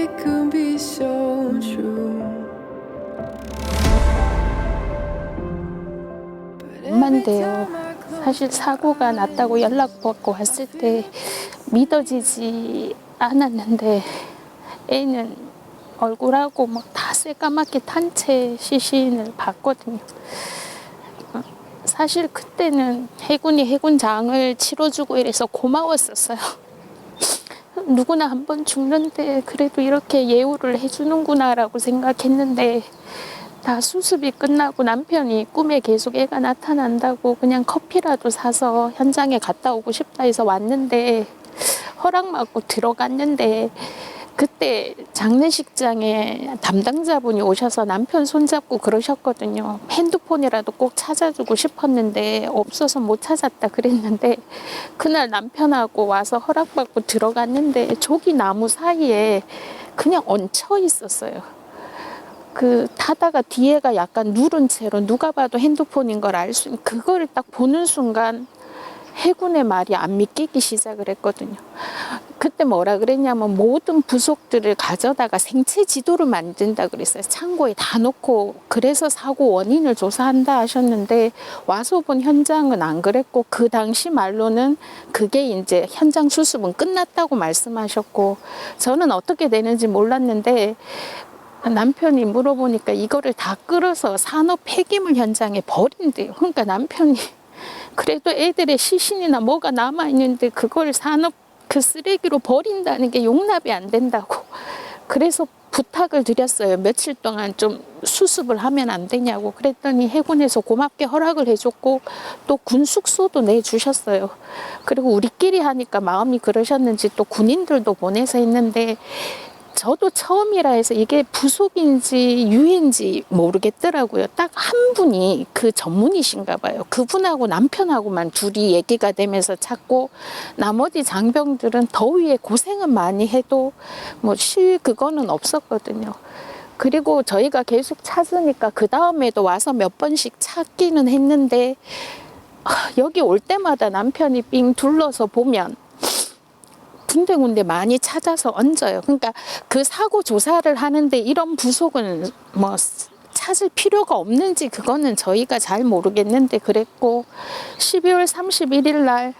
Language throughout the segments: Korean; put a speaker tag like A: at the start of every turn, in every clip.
A: it could be so true.
B: 엄마인데요. 사실 사고가 났다고 연락받고 왔을 때 믿어지지 않았는데 애는 얼굴하고 막 다 새까맣게 탄 채 시신을 봤거든요. 사실 그때는 해군이 해군장을 치러주고 이래서 고마웠었어요. 누구나 한 번 죽는데 그래도 이렇게 예우를 해주는구나라고 생각했는데 다 수습이 끝나고 남편이 꿈에 계속 애가 나타난다고 그냥 커피라도 사서 현장에 갔다 오고 싶다 해서 왔는데 허락 받고 들어갔는데 그때 장례식장에 담당자분이 오셔서 남편 손잡고 그러셨거든요. 핸드폰이라도 꼭 찾아주고 싶었는데 없어서 못 찾았다 그랬는데 그날 남편하고 와서 허락받고 들어갔는데 조기 나무 사이에 그냥 얹혀 있었어요. 그 타다가 뒤에가 약간 누른 채로 누가 봐도 핸드폰인 걸 알 수 있는 그거를 딱 보는 순간 해군의 말이 안 믿기기 시작을 했거든요. 그때 뭐라 그랬냐면 모든 부속들을 가져다가 생체 지도를 만든다 그랬어요. 창고에 다 놓고 그래서 사고 원인을 조사한다 하셨는데 와서 본 현장은 안 그랬고 그 당시 말로는 그게 이제 현장 수습은 끝났다고 말씀하셨고 저는 어떻게 되는지 몰랐는데 남편이 물어보니까 이거를 다 끌어서 산업 폐기물 현장에 버린대요. 그러니까 남편이 그래도 애들의 시신이나 뭐가 남아있는데 그걸 산업 그 쓰레기로 버린다는 게 용납이 안 된다고. 그래서 부탁을 드렸어요. 며칠 동안 좀 수습을 하면 안 되냐고. 그랬더니 해군에서 고맙게 허락을 해줬고 또 군 숙소도 내주셨어요. 그리고 우리끼리 하니까 마음이 그러셨는지 또 군인들도 보내서 했는데 저도 처음이라 해서 이게 부속인지 유해인지 모르겠더라고요. 딱 한 분이 그 전문이신가 봐요. 그분하고 남편하고만 둘이 얘기가 되면서 찾고 나머지 장병들은 더위에 고생은 많이 해도 뭐 그거는 없었거든요. 그리고 저희가 계속 찾으니까 그 다음에도 와서 몇 번씩 찾기는 했는데 여기 올 때마다 남편이 삥 둘러서 보면 군데군데 많이 찾아서 얹어요. 그러니까 그 사고 조사를 하는데 이런 부속은 뭐 찾을 필요가 없는지 그거는 저희가 잘 모르겠는데 그랬고 12월 31일 날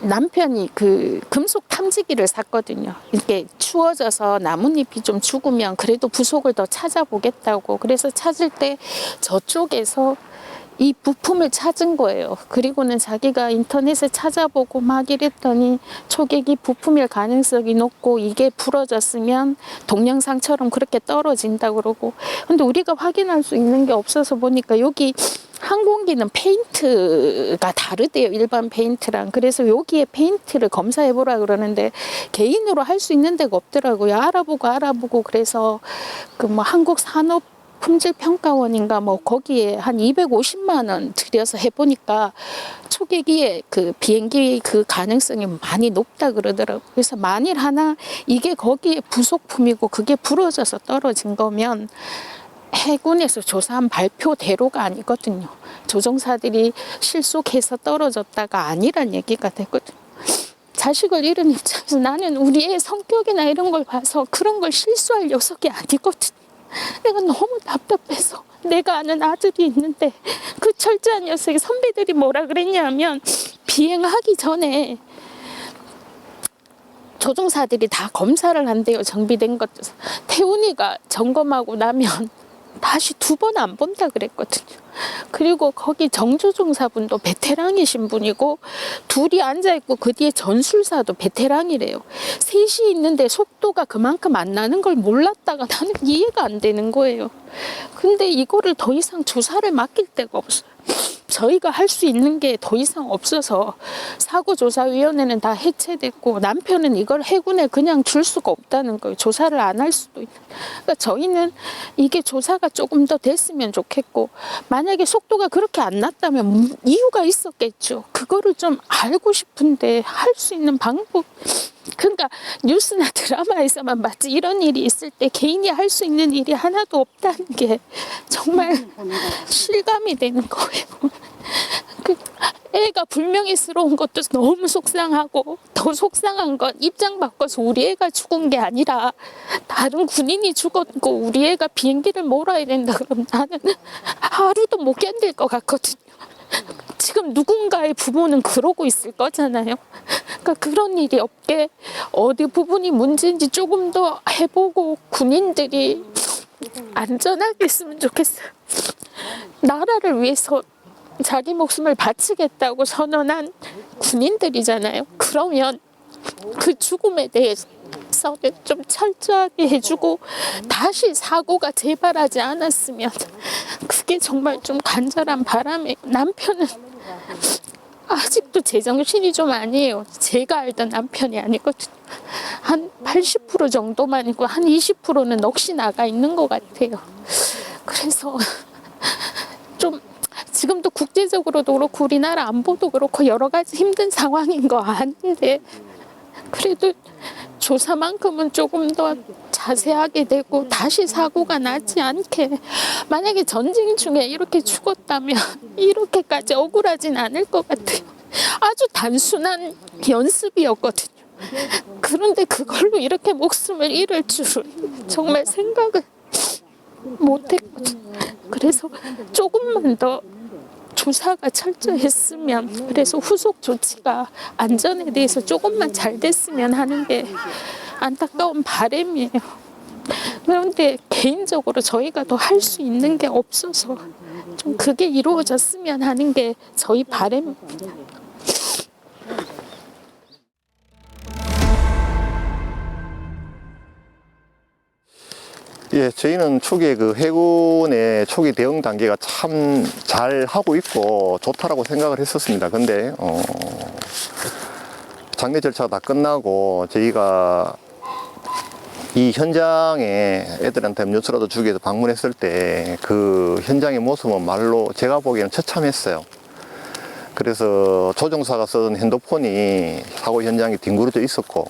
B: 남편이 그 금속 탐지기를 샀거든요. 이렇게 추워져서 나뭇잎이 좀 죽으면 그래도 부속을 더 찾아보겠다고. 그래서 찾을 때 저쪽에서 이 부품을 찾은 거예요. 그리고는 자기가 인터넷에 찾아보고 막 이랬더니 초계기 부품일 가능성이 높고 이게 부러졌으면 동영상처럼 그렇게 떨어진다 그러고. 근데 우리가 확인할 수 있는 게 없어서 보니까 여기 항공기는 페인트가 다르대요. 일반 페인트랑. 그래서 여기에 페인트를 검사해 보라 그러는데 개인으로 할 수 있는 데가 없더라고요. 알아보고 그래서 그 뭐 한국 산업 품질평가원인가 뭐 거기에 한 250만 원 들여서 해보니까 초계기에 그 비행기 그 가능성이 많이 높다 그러더라고요. 그래서 만일 하나 이게 거기에 부속품이고 그게 부러져서 떨어진 거면 해군에서 조사한 발표대로가 아니거든요. 조종사들이 실속해서 떨어졌다가 아니란 얘기가 되거든요. 자식을 잃은 입장에서 나는 우리 애 성격이나 이런 걸 봐서 그런 걸 실수할 녀석이 아니거든요. 내가 너무 답답해서 내가 아는 아들이 있는데 그 철저한 녀석이 선배들이 뭐라 그랬냐면 비행하기 전에 조종사들이 다 검사를 한대요. 정비된 것들. 태훈이가 점검하고 나면 다시 2번 안 본다 그랬거든요. 그리고 거기 정조종사분도 베테랑이신 분이고 둘이 앉아있고 그 뒤에 전술사도 베테랑이래요. 셋이 있는데 속도가 그만큼 안 나는 걸 몰랐다가 나는 이해가 안 되는 거예요. 근데 이거를 더 이상 조사를 맡길 데가 없어요. 저희가 할 수 있는 게 더 이상 없어서 사고조사위원회는 다 해체됐고 남편은 이걸 해군에 그냥 줄 수가 없다는 거예요. 조사를 안 할 수도 있는. 그러니까 저희는 이게 조사가 조금 더 됐으면 좋겠고 만약에 속도가 그렇게 안 났다면 이유가 있었겠죠. 그거를 좀 알고 싶은데 할 수 있는 방법. 그러니까 뉴스나 드라마에서만 봤지 이런 일이 있을 때 개인이 할 수 있는 일이 하나도 없다는 게 정말 실감이 되는 거예요. 그 애가 불명예스러운 것도 너무 속상하고, 더 속상한 건 입장 바꿔서 우리 애가 죽은 게 아니라 다른 군인이 죽었고 우리 애가 비행기를 몰아야 된다 그러면 나는 하루도 못 견딜 것 같거든요. 지금 누군가의 부모는 그러고 있을 거잖아요. 그러니까 그런 일이 없게 어디 부분이 문제인지 조금 더 해보고 군인들이 안전하게 했으면 좋겠어요. 나라를 위해서 자기 목숨을 바치겠다고 선언한 군인들이잖아요. 그러면 그 죽음에 대해서는 좀 철저하게 해주고 다시 사고가 재발하지 않았으면, 그게 정말 좀 간절한 바람에. 남편은 아직도 제정신이 좀 아니에요. 제가 알던 남편이 아니거든요. 한 80% 정도만이고 한 20%는 넋이 나가 있는 것 같아요. 그래서 좀 지금도 국제적으로도 그렇고 우리나라 안보도 그렇고 여러 가지 힘든 상황인 거 아는데, 그래도 조사만큼은 조금 더 자세하게 되고 다시 사고가 나지 않게. 만약에 전쟁 중에 이렇게 죽었다면 이렇게까지 억울하진 않을 것 같아요. 아주 단순한 연습이었거든요. 그런데 그걸로 이렇게 목숨을 잃을 줄은 정말 생각을 못했거든요. 그래서 조금만 더 조사가 철저했으면, 그래서 후속 조치가 안전에 대해서 조금만 잘 됐으면 하는 게 안타까운 바람이에요. 그런데 개인적으로 저희가 더 할 수 있는 게 없어서 좀 그게 이루어졌으면 하는 게 저희 바람입니다.
C: 예, 저희는 초기에 그 해군의 초기 대응 단계가 참 잘 하고 있고 좋다라고 생각을 했었습니다. 근데 장례 절차가 다 끝나고 저희가 이 현장에 애들한테 음료수라도 주기 위해서 방문했을 때 그 현장의 모습은 말로 제가 보기에는 처참했어요. 그래서 조종사가 쓰던 핸드폰이 사고 현장에 뒹굴어져 있었고,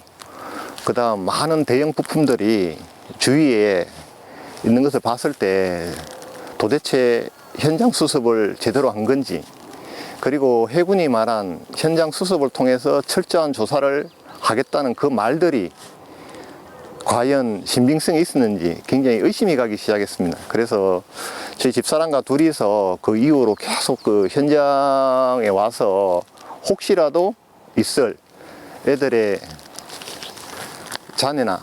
C: 그 다음 많은 대형 부품들이 주위에 있는 것을 봤을 때 도대체 현장 수습을 제대로 한 건지, 그리고 해군이 말한 현장 수습을 통해서 철저한 조사를 하겠다는 그 말들이 과연 신빙성이 있었는지 굉장히 의심이 가기 시작했습니다. 그래서 저희 집사람과 둘이서 그 이후로 계속 그 현장에 와서 혹시라도 있을 애들의 잔해나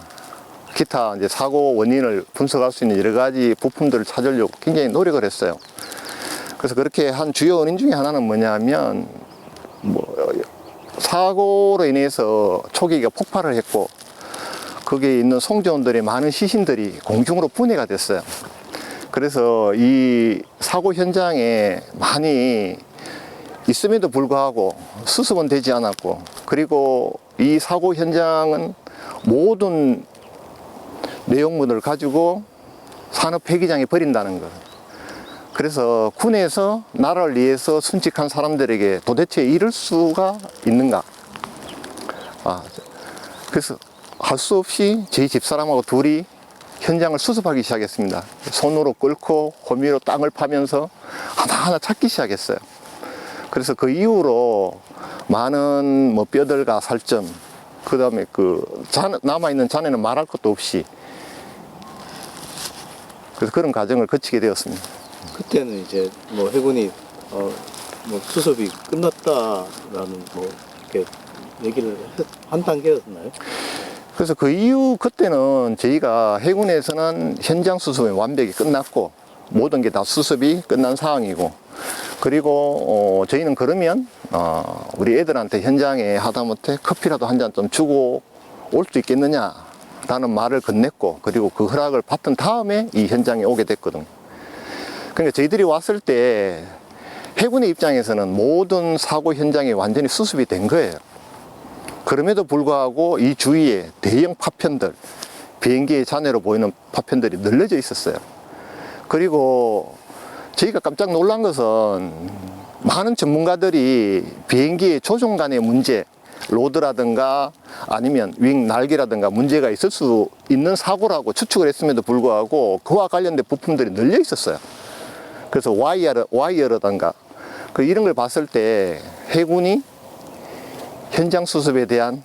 C: 기타 이제 사고 원인을 분석할 수 있는 여러 가지 부품들을 찾으려고 굉장히 노력을 했어요. 그래서 그렇게 한 주요 원인 중에 하나는 뭐냐면, 사고로 인해서 초기가 폭발을 했고, 거기에 있는 송전들의 많은 시신들이 공중으로 분해가 됐어요. 그래서 이 사고 현장에 많이 있음에도 불구하고 수습은 되지 않았고, 그리고 이 사고 현장은 모든 내용물을 가지고 산업 폐기장에 버린다는 것. 그래서 군에서 나라를 위해서 순직한 사람들에게 도대체 이럴 수가 있는가. 그래서 할 수 없이 저희 집사람하고 둘이 현장을 수습하기 시작했습니다. 손으로 끌고 호미로 땅을 파면서 하나하나 찾기 시작했어요. 그래서 그 이후로 많은 뼈들과 살점, 그 다음에 남아있는 잔해는 말할 것도 없이, 그래서 그런 과정을 거치게 되었습니다.
D: 그때는 이제 해군이 수습이 끝났다라는 이렇게 얘기를 한 단계였나요?
C: 그래서 그 이후 그때는 저희가 해군에서는 현장 수습이 완벽히 끝났고 모든 게 다 수습이 끝난 상황이고, 그리고 저희는 그러면 우리 애들한테 현장에 하다못해 커피라도 한 잔 좀 주고 올 수 있겠느냐 라는 말을 건넸고, 그리고 그 허락을 받은 다음에 이 현장에 오게 됐거든요. 그러니까 저희들이 왔을 때 해군의 입장에서는 모든 사고 현장이 완전히 수습이 된 거예요. 그럼에도 불구하고 이 주위에 대형 파편들, 비행기의 잔해로 보이는 파편들이 널려져 있었어요. 그리고 저희가 깜짝 놀란 것은 많은 전문가들이 비행기의 조종 간의 문제, 로드라든가 아니면 윙 날개라든가 문제가 있을 수 있는 사고라고 추측을 했음에도 불구하고 그와 관련된 부품들이 널려 있었어요. 그래서 와이어라든가 이런 걸 봤을 때 해군이 현장 수습에 대한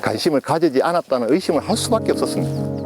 C: 관심을 가지지 않았다는 의심을 할 수밖에 없었습니다.